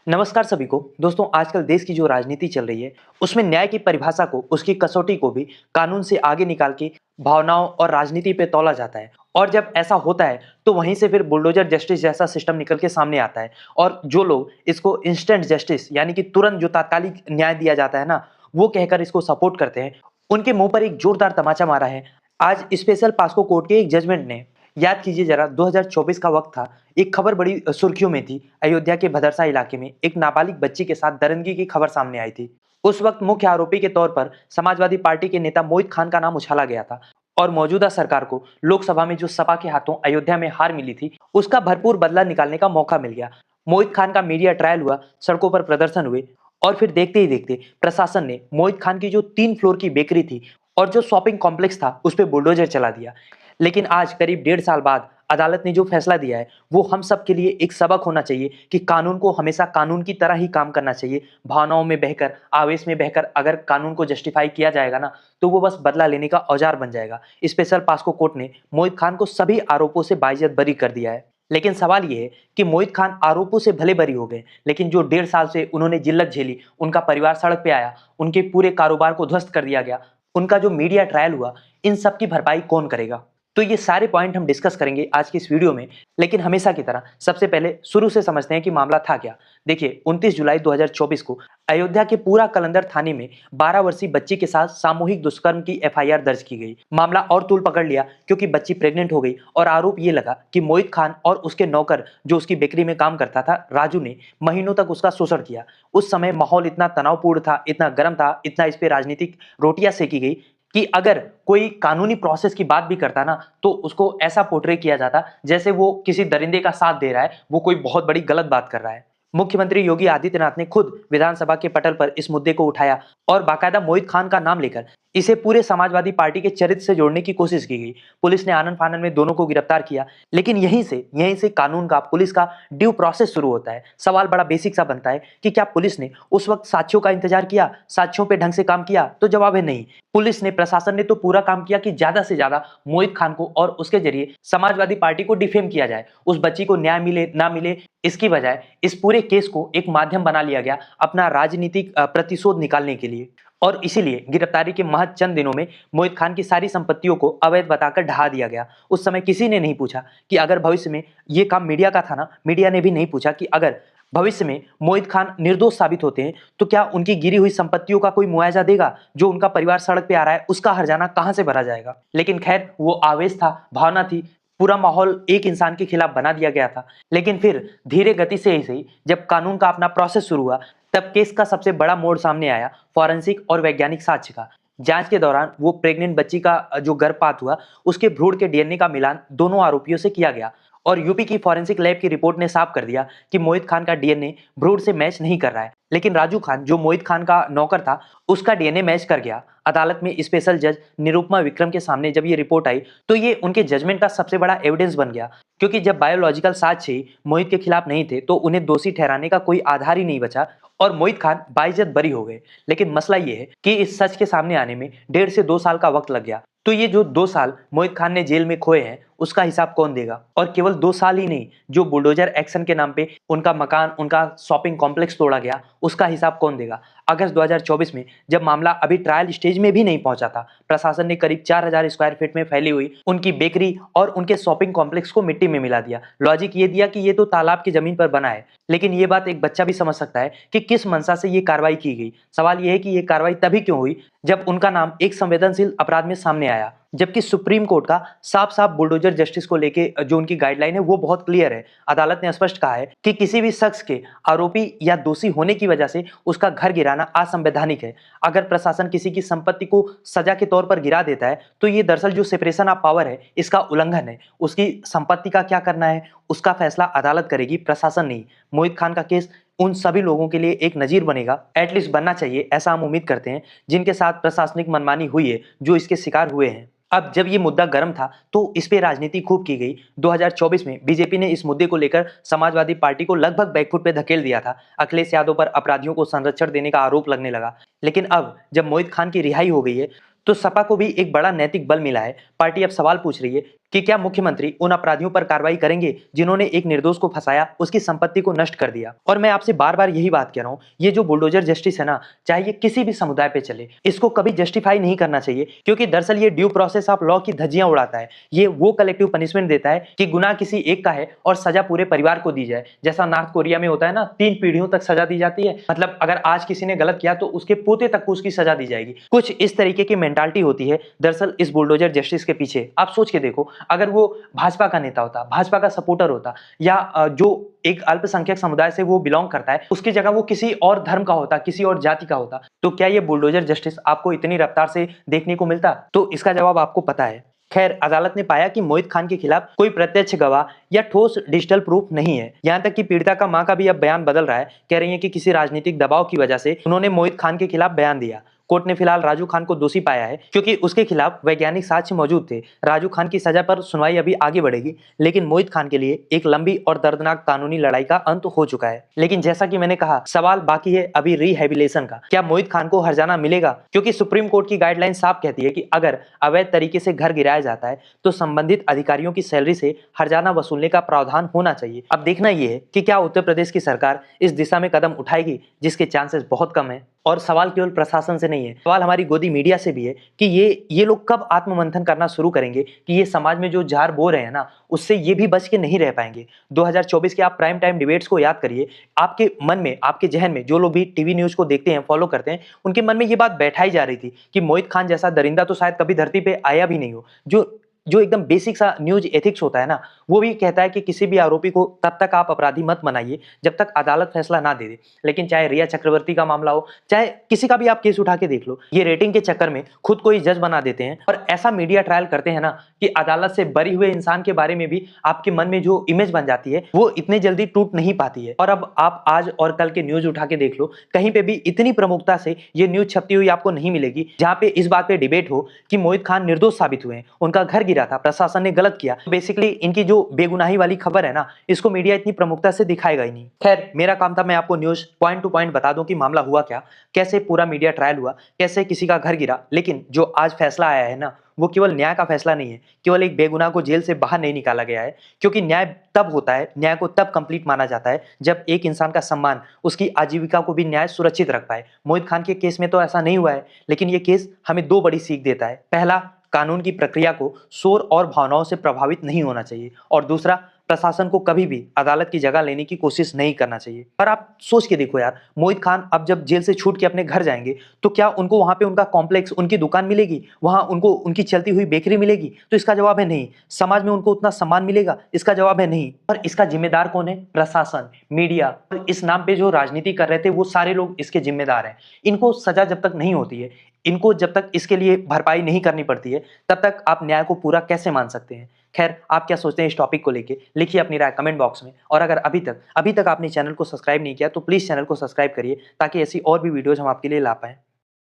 नमस्कार सभी को। दोस्तों, आजकल देश की जो राजनीति चल रही है, उसमें न्याय की परिभाषा को, उसकी कसौटी को भी कानून से आगे निकाल के भावनाओं और राजनीति पे तौला जाता है। और जब ऐसा होता है, तो वहीं से फिर बुलडोजर जस्टिस जैसा सिस्टम निकल के सामने आता है। और जो लोग इसको इंस्टेंट जस्टिस यानी कि तुरंत जो तात्कालिक न्याय दिया जाता है ना, वो कहकर इसको सपोर्ट करते हैं, उनके मुंह पर एक जोरदार तमाचा मारा है। आज स्पेशल पास्को कोर्ट के एक जजमेंट ने, याद कीजिए जरा, 2024 का वक्त था। एक खबर बड़ी सुर्खियों में थी। अयोध्या के भदरसा इलाके में एक नाबालिग बच्ची के साथ दरिंदगी की खबर सामने आई थी। उस वक्त मुख्य आरोपी के तौर पर समाजवादी पार्टी के नेता मोहित खान का नाम उछाला गया था। और मौजूदा सरकार को लोकसभा में जो सपा के हाथों अयोध्या में हार मिली थी, उसका भरपूर बदला निकालने का मौका मिल गया। मोहित खान का मीडिया ट्रायल हुआ, सड़कों पर प्रदर्शन हुए, और फिर देखते ही देखते प्रशासन ने मोहित खान की जो 3 फ्लोर की बेकरी थी और जो शॉपिंग कॉम्प्लेक्स था, उस पर बुलडोजर चला दिया। लेकिन आज करीब 1.5 साल बाद अदालत ने जो फैसला दिया है, वो हम सब के लिए एक सबक होना चाहिए कि कानून को हमेशा कानून की तरह ही काम करना चाहिए। भावनाओं में बहकर, आवेश में बहकर अगर कानून को जस्टिफाई किया जाएगा ना, तो वो बस बदला लेने का औजार बन जाएगा। स्पेशल पास्को कोर्ट ने मोहित खान को सभी आरोपों से बाइज्जत बरी कर दिया है। लेकिन सवाल ये है कि मोहित खान आरोपों से भले बरी हो गए, लेकिन जो 1.5 साल से उन्होंने जिल्लत झेली, उनका परिवार सड़क पे आया, उनके पूरे कारोबार को ध्वस्त कर दिया गया, उनका जो मीडिया ट्रायल हुआ, इन सब की भरपाई कौन करेगा? तो ये सारे पॉइंट हम डिस्कस करेंगे आज की इस वीडियो में। लेकिन हमेशा की तरह सबसे पहले शुरू से समझते हैं कि मामला था क्या। देखिए, 29 जुलाई 2024 को अयोध्या के पूरा कलंदर थाने में 12 वर्षीय बच्ची के साथ सामूहिक दुष्कर्म की एफआईआर दर्ज की गई। मामला और तूल पकड़ लिया क्योंकि बच्ची प्रेग्नेंट हो गई और आरोप ये लगा कि मोहित खान और उसके नौकर, जो उसकी बेकरी में काम करता था, राजू, ने महीनों तक उसका शोषण किया। उस समय माहौल इतना तनावपूर्ण था, इतना गर्म था, इतना इस पे राजनीतिक रोटियां सेकी गई कि अगर कोई कानूनी प्रोसेस की बात भी करता ना, तो उसको ऐसा पोर्ट्रे किया जाता जैसे वो किसी दरिंदे का साथ दे रहा है, वो कोई बहुत बड़ी गलत बात कर रहा है। मुख्यमंत्री योगी आदित्यनाथ ने खुद विधानसभा के पटल पर इस मुद्दे को उठाया और बाकायदा मोहित खान का नाम लेकर इसे पूरे समाजवादी पार्टी के चरित्र से जोड़ने की कोशिश की गई। पुलिस ने आनन फानन में दोनों को गिरफ्तार किया। लेकिन यहीं से कानून का, पुलिस का ड्यू प्रोसेस शुरू होता है। सवाल बड़ा बेसिक सा बनता है कि क्या पुलिस ने उस वक्त साक्ष्यों का इंतजार किया, साक्ष्यों पे ढंग से काम किया? तो जवाब है नहीं। पुलिस ने, प्रशासन ने तो पूरा काम किया कि ज्यादा से ज्यादा मोहित खान को और उसके जरिए समाजवादी पार्टी को डिफेम किया जाए, उस बच्ची को न्याय मिले ना मिले, इसकी बजाय इस पूरे केस को एक माध्यम बना लिया गया अपना राजनीतिक प्रतिशोध निकालने के लिए। और इसीलिए गिरफ्तारी के महज चंद दिनों में मोहित खान की सारी संपत्तियों को अवैध बताकर ढहा दिया गया। उस समय किसी ने नहीं पूछा कि अगर भविष्य में, ये काम मीडिया का था ना, मीडिया ने भी नहीं पूछा कि अगर भविष्य में मोहित खान निर्दोष साबित होते हैं, तो क्या उनकी गिरी हुई संपत्तियों का कोई मुआवजा देगा? जो उनका परिवार सड़क पे आ रहा है, उसका हर्जाना कहां से भरा जाएगा? लेकिन खैर, वो आवेश था, भावना थी, पूरा माहौल एक इंसान के खिलाफ बना दिया गया था। लेकिन फिर धीरे गति से ही जब कानून का अपना प्रोसेस शुरू हुआ, तब केस का सबसे बड़ा मोड़ सामने आया, फॉरेंसिक और वैज्ञानिक साक्ष्य का। जांच के दौरान वो प्रेग्नेंट बच्ची का जो गर्भपात हुआ, उसके भ्रूण के डीएनए का मिलान दोनों आरोपियों से किया गया। और यूपी की फॉरेंसिक लैब की रिपोर्ट ने साफ कर दिया कि मोहित खान का डीएनए भ्रूण से मैच नहीं कर रहा है। लेकिन राजू खान, जो मोहित खान का नौकर था, उसका डीएनए मैच कर गया। अदालत में स्पेशल जज निरुपमा विक्रम के सामने जब ये रिपोर्ट आई, तो ये उनके जजमेंट का सबसे बड़ा एविडेंस बन गया। क्योंकि जब बायोलॉजिकल साक्ष्य ही मोहित के खिलाफ नहीं थे, तो उन्हें दोषी ठहराने का कोई आधार ही नहीं बचा और मोहित खान बाइज्जत बरी हो गए। लेकिन मसला ये है कि इस सच के सामने आने में 1.5 से 2 साल का वक्त लग गया। तो ये जो 2 साल मोहित खान ने जेल में खोए हैं, उसका हिसाब कौन देगा? और केवल 2 साल ही नहीं, जो बुलडोजर एक्शन के नाम पे उनका मकान, उनका शॉपिंग कॉम्प्लेक्स तोड़ा गया, उसका हिसाब कौन देगा? अगस्त 2024 में जब मामला अभी ट्रायल स्टेज में भी नहीं पहुंचा था, प्रशासन ने करीब 4000 स्क्वायर फीट में फैली हुई उनकी बेकरी और उनके शॉपिंग कॉम्प्लेक्स को मिट्टी में मिला दिया। लॉजिक ये दिया कि ये तो तालाब की जमीन पर बना है। लेकिन ये बात एक बच्चा भी समझ सकता है कि किस मंशा से ये कार्रवाई की गई। सवाल ये है कि ये कार्रवाई तभी क्यों हुई जब उनका नाम एक संवेदनशील अपराध में सामने आया, जबकि सुप्रीम कोर्ट का साफ साफ बुलडोजर जस्टिस को लेके जो उनकी गाइडलाइन है, वो बहुत क्लियर है। अदालत ने स्पष्ट कहा है कि किसी भी शख्स के आरोपी या दोषी होने की वजह से उसका घर गिराना असंवैधानिक है। अगर प्रशासन किसी की संपत्ति को सजा के तौर पर गिरा देता है, तो ये दरअसल जो सेपरेशन ऑफ पावर है, इसका उल्लंघन है। उसकी संपत्ति का क्या करना है, उसका फैसला अदालत करेगी, प्रशासन नहीं। मोहित खान का केस उन सभी लोगों के लिए एक नजीर बनेगा, एटलीस्ट बनना चाहिए, ऐसा हम उम्मीद करते हैं, जिनके साथ प्रशासनिक मनमानी हुई है, जो इसके शिकार हुए हैं। अब जब ये मुद्दा गर्म था, तो इस पे राजनीति खूब की गई। 2024 में बीजेपी ने इस मुद्दे को लेकर समाजवादी पार्टी को लगभग बैकफुट पे धकेल दिया था। अखिलेश यादव पर अपराधियों को संरक्षण देने का आरोप लगने लगा। लेकिन अब जब मोहित खान की रिहाई हो गई है, तो सपा को भी एक बड़ा नैतिक बल मिला है। पार्टी अब सवाल पूछ रही है कि क्या मुख्यमंत्री उन अपराधियों पर कार्रवाई करेंगे जिन्होंने एक निर्दोष को फंसाया, उसकी संपत्ति को नष्ट कर दिया। और मैं आपसे बार बार यही बात कह रहा हूं, ये जो बुलडोजर जस्टिस है ना, चाहे ये किसी भी समुदाय पे चले, इसको कभी जस्टिफाई नहीं करना चाहिए, क्योंकि दरअसल ये ड्यू प्रोसेस ऑफ लॉ की धज्जियां उड़ाता है। ये वो कलेक्टिव पनिशमेंट देता है कि गुनाह किसी एक का है और सजा पूरे परिवार को दी जाए। जैसा नॉर्थ कोरिया में होता है ना, 3 पीढ़ियों तक सजा दी जाती है, मतलब अगर आज किसी ने गलत किया तो उसके पोते तक को उसकी सजा दी जाएगी। कुछ इस तरीके की मेंटालिटी होती है दरअसल इस बुलडोजर जस्टिस के पीछे। आप सोच के देखो, अगर वो भाजपा का नेता होता, भाजपा का सपोर्टर होता, या जो एक अल्पसंख्यक समुदाय से वो बिलोंग करता है, उसकी जगह वो किसी और धर्म का होता, किसी और जाति का होता, तो क्या ये बुलडोजर जस्टिस आपको इतनी रफ्तार से देखने को मिलता? तो इसका जवाब आपको पता है। खैर, अदालत ने पाया कि मोहित खान के खिलाफ कोई प्रत्यक्ष गवाह या ठोस डिजिटल प्रूफ नहीं है। यहां तक कि पीड़िता का मां का भी अब बयान बदल रहा है, कह रही है कि किसी राजनीतिक दबाव की वजह से उन्होंने मोहित खान के खिलाफ बयान दिया। कोर्ट ने फिलहाल राजू खान को दोषी पाया है, क्योंकि उसके खिलाफ वैज्ञानिक साक्ष्य मौजूद थे। राजू खान की सजा पर सुनवाई अभी आगे बढ़ेगी, लेकिन मोहित खान के लिए एक लंबी और दर्दनाक कानूनी लड़ाई का अंत हो चुका है। लेकिन जैसा कि मैंने कहा, सवाल बाकी है अभी रिहेबिलिटेशन का। क्या मोहित खान को हर्जाना मिलेगा? क्योंकि सुप्रीम कोर्ट की गाइडलाइन साफ कहती है कि अगर अवैध तरीके से घर गिराया जाता है तो संबंधित अधिकारियों की सैलरी से हर्जाना वसूलने का प्रावधान होना चाहिए। अब देखना यह है कि क्या उत्तर प्रदेश की सरकार इस दिशा में कदम उठाएगी, जिसके चांसेस बहुत कम है। और सवाल केवल प्रशासन से नहीं है, सवाल हमारी गोदी मीडिया से भी है कि ये लोग कब आत्ममंथन करना शुरू करेंगे कि ये समाज में जो जार बो रहे हैं ना, उससे ये भी बच के नहीं रह पाएंगे। 2024 के आप प्राइम टाइम डिबेट्स को याद करिए, आपके मन में, आपके जहन में, जो लोग भी टीवी न्यूज को देखते हैं, फॉलो करते हैं, उनके मन में ये बात बैठाई जा रही थी कि मोहित खान जैसा दरिंदा तो शायद कभी धरती पे आया भी नहीं हो। जो एकदम बेसिक सा न्यूज एथिक्स होता है ना, वो भी कहता है कि किसी भी आरोपी को तब तक आप अपराधी मत बनाइए जब तक अदालत फैसला ना दे दे। लेकिन चाहे रिया चक्रवर्ती का मामला हो, चाहे किसी का भी आप केस उठा के देख लो, ये रेटिंग के चक्कर में खुद को ही जज बना देते हैं और ऐसा मीडिया ट्रायल करते हैं ना कि अदालत से बरी हुए इंसान के बारे में भी आपके मन में जो इमेज बन जाती है वो इतनी जल्दी टूट नहीं पाती है। और अब आप आज और कल के न्यूज उठा के देख लो, कहीं पे भी इतनी प्रमुखता से ये न्यूज छपती हुई आपको नहीं मिलेगी जहां पे इस बात पे डिबेट हो कि मोहित खान निर्दोष साबित हुए हैं, उनका घर गिरा था, प्रशासन ने गलत किया। बेसिकली इनकी जो बेगुनाही वाली खबर है ना, इसको मीडिया इतनी प्रमुखता से दिखाएगा ही नहीं। खैर, मेरा काम था मैं आपको न्यूज पॉइंट टू पॉइंट बता दूं कि मामला हुआ क्या, कैसे पूरा मीडिया ट्रायल हुआ, कैसे किसी का घर गिरा। लेकिन जो आज फैसला आया है ना, वो केवल न्याय का फैसला नहीं है, केवल एक बेगुनाह को जेल से बाहर नहीं निकाला गया है। क्योंकि न्याय तब होता है, न्याय को तब कंप्लीट माना जाता है जब एक इंसान का सम्मान, उसकी आजीविका को भी न्याय सुरक्षित रख पाए। मोहित खान के केस में तो ऐसा नहीं हुआ है, लेकिन ये केस हमें 2 बड़ी सीख देता है। पहला, कानून की प्रक्रिया को शोर और भावनाओं से प्रभावित नहीं होना चाहिए, और दूसरा, प्रशासन को कभी भी अदालत की जगह लेने की कोशिश नहीं करना चाहिए। पर आप सोच के देखो यार, मोहित खान अब जब जेल से छूट के अपने घर जाएंगे तो क्या उनको वहां पे उनका कॉम्प्लेक्स, उनकी दुकान मिलेगी, वहां उनको उनकी चलती हुई बेकरी मिलेगी? तो इसका जवाब है नहीं। समाज में उनको उतना सम्मान मिलेगा? इसका जवाब है नहीं। और इसका जिम्मेदार कौन है? प्रशासन, मीडिया, और इस नाम पे जो राजनीति कर रहे थे वो सारे लोग इसके जिम्मेदार हैं। इनको सजा जब तक नहीं होती है, इनको जब तक इसके लिए भरपाई नहीं करनी पड़ती है, तब तक आप न्याय को पूरा कैसे मान सकते हैं? खैर, आप क्या सोचते हैं इस टॉपिक को लेके? लिखिए अपनी राय कमेंट बॉक्स में। और अगर अभी तक आपने चैनल को सब्सक्राइब नहीं किया तो प्लीज चैनल को सब्सक्राइब करिए, ताकि ऐसी और भी वीडियोज हम आपके लिए ला पाएं।